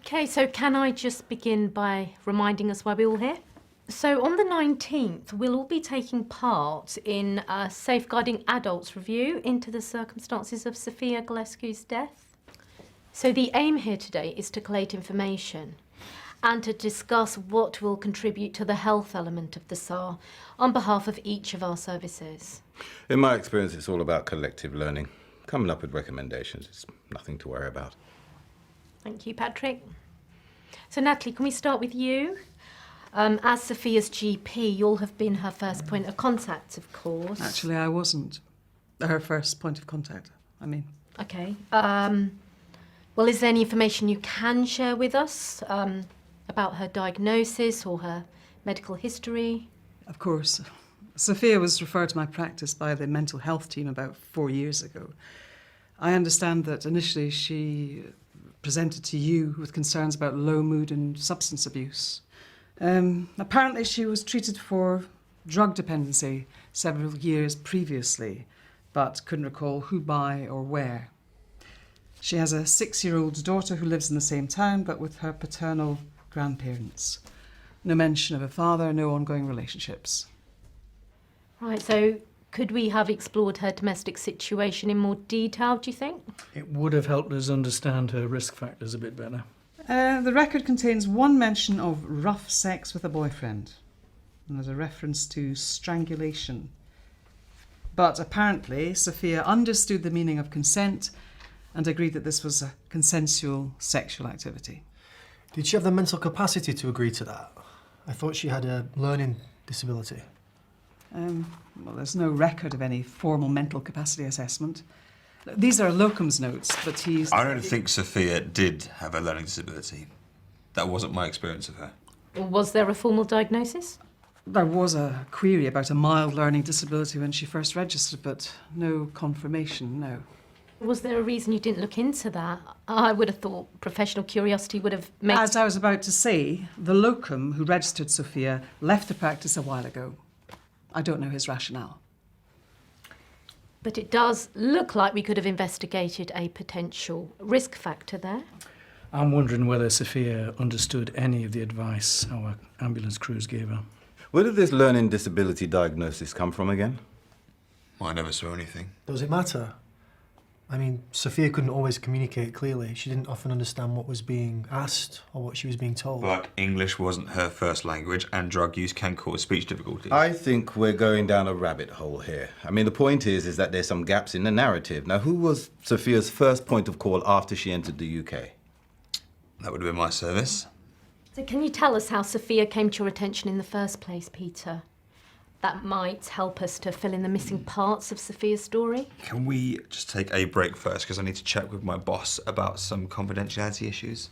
Okay, so can I just begin by reminding us why we're all here? So on the 19th, we'll all be taking part in a Safeguarding Adults review into the circumstances of Sophia Gillespie's death. So the aim here today is to collate information and to discuss what will contribute to the health element of the SAR on behalf of each of our services. In my experience, it's all about collective learning. Coming up with recommendations is nothing to worry about. Thank you, Patrick. So Natalie, can we start with you? As Sophia's GP, you'll have been her first point of contact, of course. Actually, I wasn't her first point of contact, Okay. Well, is there any information you can share with us about her diagnosis or her medical history? Of course. Sophia was referred to my practice by the mental health team about 4 years ago. I understand that initially she presented to you with concerns about low mood and substance abuse. Apparently she was treated for drug dependency several years previously, but couldn't recall who by or where. She has a 6-year-old daughter who lives in the same town, but with her paternal grandparents. No mention of a father, no ongoing relationships. Right, so could we have explored her domestic situation in more detail, do you think? It would have helped us understand her risk factors a bit better. The record contains one mention of rough sex with a boyfriend. And there's a reference to strangulation. But apparently, Sophia understood the meaning of consent and agreed that this was a consensual sexual activity. Did she have the mental capacity to agree to that? I thought she had a learning disability. Well, there's no record of any formal mental capacity assessment. These are locum's notes, but he's... I don't think Sophia did have a learning disability. That wasn't my experience of her. Was there a formal diagnosis? There was a query about a mild learning disability when she first registered, but no confirmation, no. Was there a reason you didn't look into that? I would have thought professional curiosity would have made... As I was about to say, the locum who registered Sophia left the practice a while ago. I don't know his rationale. But it does look like we could have investigated a potential risk factor there. I'm wondering whether Sophia understood any of the advice our ambulance crews gave her. Where did this learning disability diagnosis come from again? I never saw anything. Does it matter? I mean, Sophia couldn't always communicate clearly. She didn't often understand what was being asked or what she was being told. But English wasn't her first language, and drug use can cause speech difficulties. I think we're going down a rabbit hole here. I mean, the point is that there's some gaps in the narrative. Now, who was Sophia's first point of call after she entered the UK? That would have been my service. So can you tell us how Sophia came to your attention in the first place, Peter? That might help us to fill in the missing parts of Sophia's story. Can we just take a break first, because I need to check with my boss about some confidentiality issues?